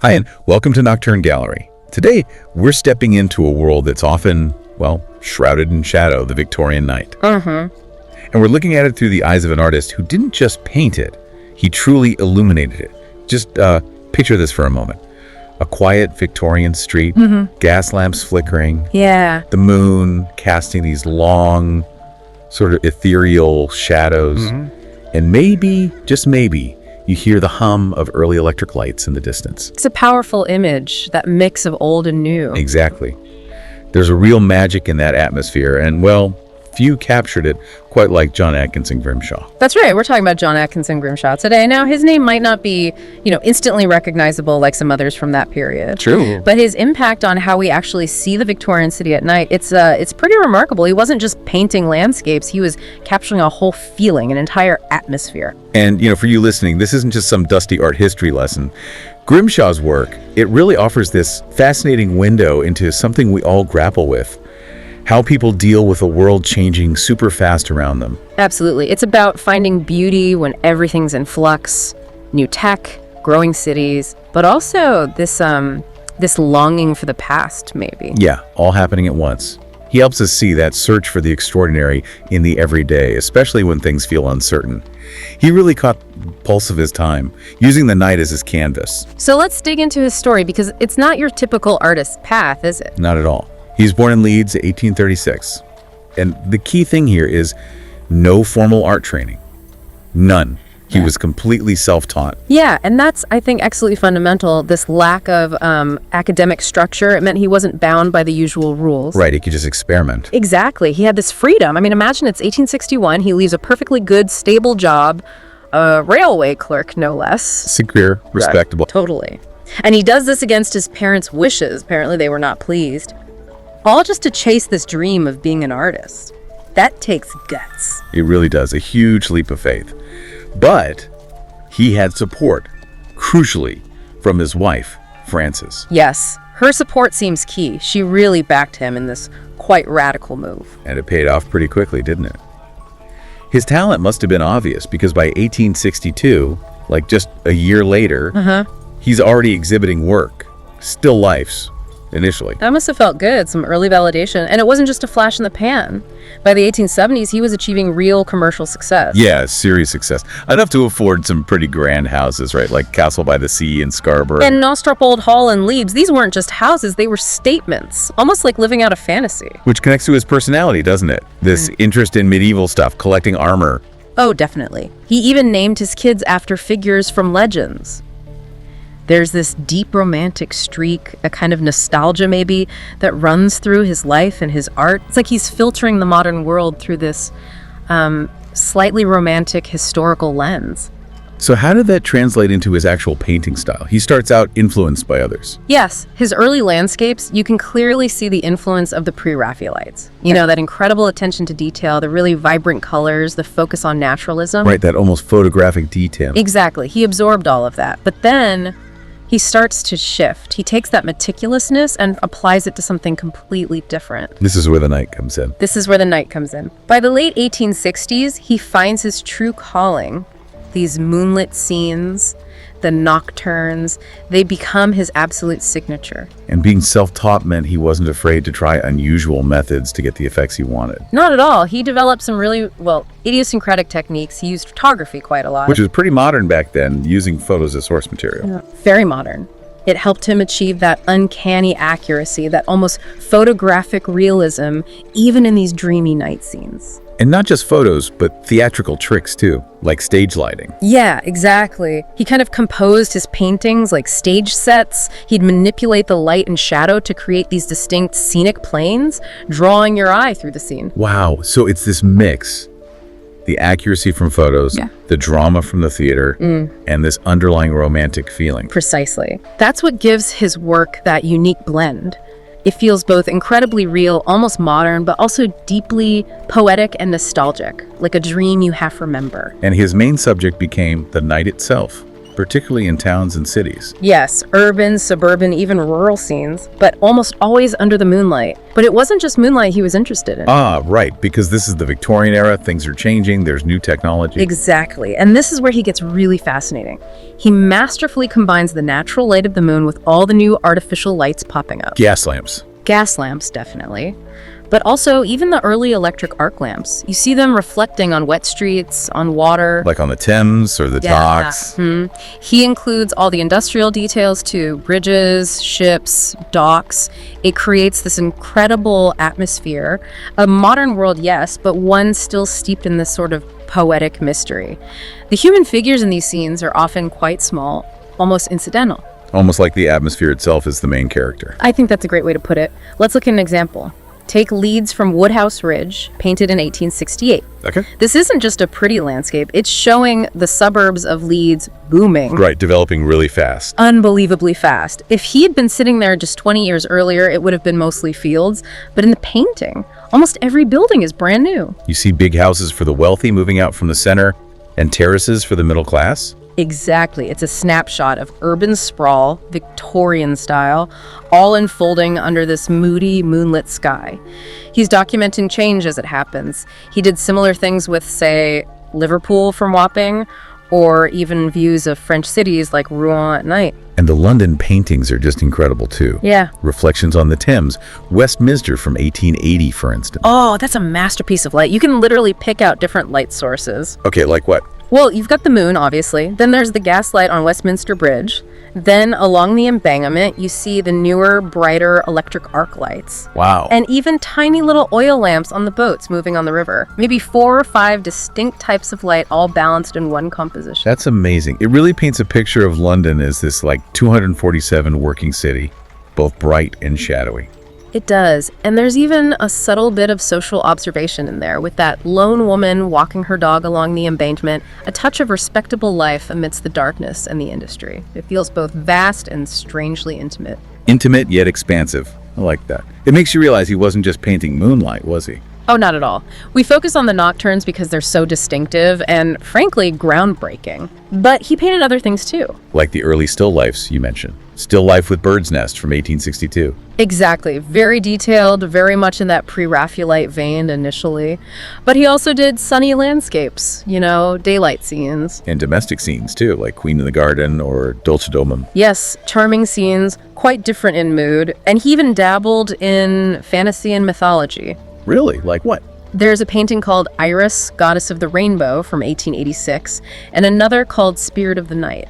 Hi, and welcome to Nocturne Gallery. Today, we're stepping into a world that's often, well, shrouded in shadow, the Victorian night. And we're looking at it through the eyes of an artist who didn't just paint it, he truly illuminated it. Just picture this for a moment. A quiet Victorian street, gas lamps flickering, Yeah. the moon casting these long, sort of ethereal shadows, and maybe, just maybe, you hear the hum of early electric lights in the distance. It's a powerful image, that mix of old and new. Exactly. There's a real magic in that atmosphere, and well, few captured it quite like John Atkinson Grimshaw. That's right. We're talking about John Atkinson Grimshaw today. Now, his name might not be, instantly recognizable like some others from that period. True. But his impact on how we actually see the Victorian city at night, it's pretty remarkable. He wasn't just painting landscapes, he was capturing a whole feeling, an entire atmosphere. And, for you listening, this isn't just some dusty art history lesson. Grimshaw's work, it really offers this fascinating window into something we all grapple with. How people deal with a world changing super fast around them. Absolutely. It's about finding beauty when everything's in flux, new tech, growing cities, but also this longing for the past, maybe. Yeah, all happening at once. He helps us see that search for the extraordinary in the everyday, especially when things feel uncertain. He really caught the pulse of his time, using the night as his canvas. So let's dig into his story, because it's not your typical artist's path, is it? Not at all. He was born in Leeds, 1836. And the key thing here is no formal art training. None. He was completely self-taught. Yeah, and that's, I think, absolutely fundamental, this lack of academic structure. It meant he wasn't bound by the usual rules. Right, he could just experiment. Exactly. He had this freedom. I mean, imagine it's 1861. He leaves a perfectly good, stable job, a railway clerk, no less. Secure, respectable. Totally. And he does this against his parents' wishes. Apparently, they were not pleased. All just to chase this dream of being an artist. That takes guts. It really does, a huge leap of faith. But he had support, crucially, from his wife, Frances. Yes, her support seems key. She really backed him in this quite radical move. And it paid off pretty quickly, didn't it? His talent must have been obvious, because by 1862, like just a year later, he's already exhibiting work, still lifes, initially. That must have felt good, some early validation. And it wasn't just a flash in the pan. By the 1870s, he was achieving real commercial success. Yeah, serious success. Enough to afford some pretty grand houses, right? Like Castle by the Sea in Scarborough. And Nostropold Hall in Leeds, these weren't just houses, they were statements. Almost like living out a fantasy. Which connects to his personality, doesn't it? This interest in medieval stuff, collecting armor. Oh, definitely. He even named his kids after figures from legends. There's this deep romantic streak, a kind of nostalgia maybe, that runs through his life and his art. It's like he's filtering the modern world through this slightly romantic historical lens. So how did that translate into his actual painting style? He starts out influenced by others. Yes, his early landscapes, you can clearly see the influence of the pre-Raphaelites. That incredible attention to detail, the really vibrant colors, the focus on naturalism. Right, that almost photographic detail. Exactly. He absorbed all of that. But then he starts to shift. He takes that meticulousness and applies it to something completely different. This is where the night comes in. This is where the night comes in. By the late 1860s, he finds his true calling. These moonlit scenes, the nocturnes, they become his absolute signature. And being self-taught meant he wasn't afraid to try unusual methods to get the effects he wanted. Not at all. He developed some really, idiosyncratic techniques. He used photography quite a lot. Which was pretty modern back then, using photos as source material. Very modern. It helped him achieve that uncanny accuracy, that almost photographic realism, even in these dreamy night scenes. And not just photos, but theatrical tricks too, like stage lighting. Yeah, exactly. He kind of composed his paintings like stage sets. He'd manipulate the light and shadow to create these distinct scenic planes, drawing your eye through the scene. Wow, so it's this mix. The accuracy from photos, the drama from the theater, and this underlying romantic feeling. Precisely. That's what gives his work that unique blend. It feels both incredibly real, almost modern, but also deeply poetic and nostalgic, like a dream you half remember. And his main subject became the night itself. particularly in towns and cities. Yes, urban, suburban, even rural scenes, but almost always under the moonlight. But it wasn't just moonlight he was interested in. Ah, right, because this is the Victorian era, things are changing, there's new technology. Exactly, and this is where he gets really fascinating. He masterfully combines the natural light of the moon with all the new artificial lights popping up. Gas lamps. Gas lamps, definitely. But also, even the early electric arc lamps. You see them reflecting on wet streets, on water. Like on the Thames or the docks. He includes all the industrial details too. Bridges, ships, docks. It creates this incredible atmosphere. A modern world, yes, but one still steeped in this sort of poetic mystery. The human figures in these scenes are often quite small, almost incidental. Almost like the atmosphere itself is the main character. I think that's a great way to put it. Let's look at an example. Take Leeds from Woodhouse Ridge, painted in 1868. Okay. This isn't just a pretty landscape, it's showing the suburbs of Leeds booming. Right, developing really fast. Unbelievably fast. If he had been sitting there just 20 years earlier, it would have been mostly fields. But in the painting, almost every building is brand new. You see big houses for the wealthy moving out from the center and terraces for the middle class. Exactly. It's a snapshot of urban sprawl, Victorian style, all unfolding under this moody, moonlit sky. He's documenting change as it happens. He did similar things with, say, Liverpool from Wapping, or even views of French cities like Rouen at night. And the London paintings are just incredible too. Yeah. Reflections on the Thames, Westminster from 1880, for instance. Oh, that's a masterpiece of light. You can literally pick out different light sources. Okay, like what? Well, you've got the moon, obviously. Then there's the gaslight on Westminster Bridge. Then along the embankment, you see the newer, brighter electric arc lights. Wow. And even tiny little oil lamps on the boats moving on the river. Maybe 4 or 5 distinct types of light, all balanced in one composition. That's amazing. It really paints a picture of London as this 247 working city, both bright and shadowy. It does. And there's even a subtle bit of social observation in there, with that lone woman walking her dog along the embankment, a touch of respectable life amidst the darkness and the industry. It feels both vast and strangely intimate. Intimate yet expansive. I like that. It makes you realize he wasn't just painting Moonlight, was he? Oh, not at all. We focus on the Nocturnes because they're so distinctive and, frankly, groundbreaking. But he painted other things too. Like the early still lifes you mentioned. Still Life with Bird's Nest from 1862. Exactly. Very detailed, very much in that pre-Raphaelite vein initially. But he also did sunny landscapes, daylight scenes. And domestic scenes too, like Queen in the Garden or Dolce Domum. Yes, charming scenes, quite different in mood. And he even dabbled in fantasy and mythology. Really? Like what? There's a painting called Iris, Goddess of the Rainbow from 1886, and another called Spirit of the Night.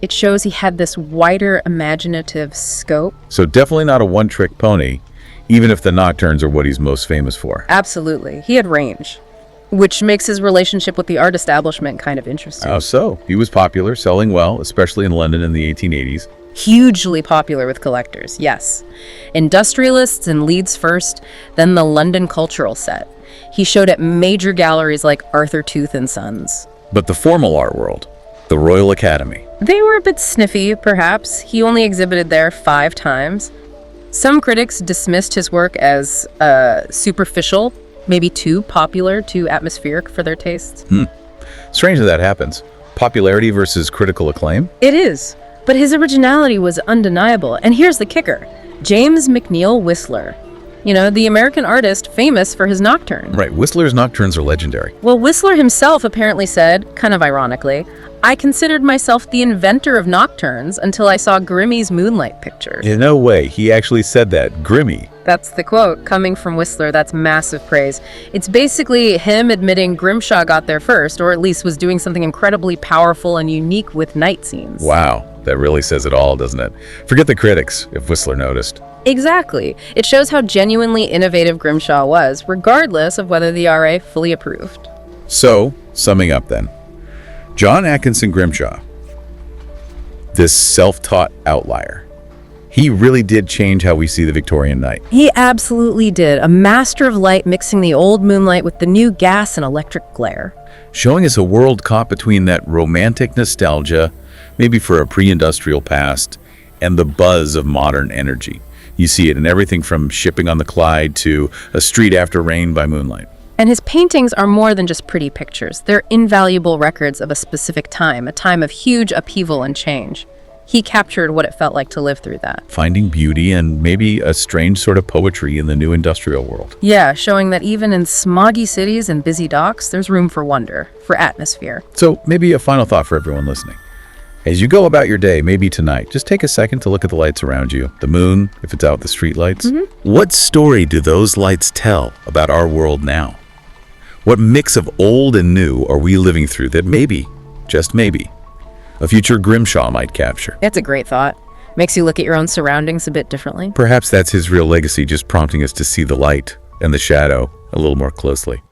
It shows he had this wider imaginative scope. So definitely not a one-trick pony, even if the Nocturnes are what he's most famous for. Absolutely. He had range, which makes his relationship with the art establishment kind of interesting. Oh, so he was popular, selling well, especially in London in the 1880s. Hugely popular with collectors, yes. Industrialists in Leeds first, then the London cultural set. He showed at major galleries like Arthur Tooth and Sons. But the formal art world, the Royal Academy. They were a bit sniffy, perhaps. He only exhibited there 5 times. Some critics dismissed his work as superficial, maybe too popular, too atmospheric for their tastes. Strange that happens. Popularity versus critical acclaim? It is. But his originality was undeniable. And here's the kicker. James McNeill Whistler. The American artist famous for his Nocturne. Right, Whistler's Nocturnes are legendary. Well, Whistler himself apparently said, kind of ironically, I considered myself the inventor of Nocturnes until I saw Grimmie's Moonlight pictures. In no way, he actually said that. Grimmie. That's the quote. Coming from Whistler, that's massive praise. It's basically him admitting Grimshaw got there first, or at least was doing something incredibly powerful and unique with night scenes. Wow, that really says it all, doesn't it? Forget the critics, if Whistler noticed. Exactly. It shows how genuinely innovative Grimshaw was, regardless of whether the RA fully approved. So, summing up then. John Atkinson Grimshaw, this self-taught outlier, he really did change how we see the Victorian night. He absolutely did. A master of light mixing the old moonlight with the new gas and electric glare. Showing us a world caught between that romantic nostalgia, maybe for a pre-industrial past, and the buzz of modern energy. You see it in everything from shipping on the Clyde to A Street After Rain by Moonlight. And his paintings are more than just pretty pictures. They're invaluable records of a specific time, a time of huge upheaval and change. He captured what it felt like to live through that. Finding beauty and maybe a strange sort of poetry in the new industrial world. Yeah, showing that even in smoggy cities and busy docks, there's room for wonder, for atmosphere. So maybe a final thought for everyone listening. As you go about your day, maybe tonight, just take a second to look at the lights around you. The moon, if it's out the street lights. What story do those lights tell about our world now? What mix of old and new are we living through that maybe, just maybe, a future Grimshaw might capture? That's a great thought. Makes you look at your own surroundings a bit differently. Perhaps that's his real legacy, just prompting us to see the light and the shadow a little more closely.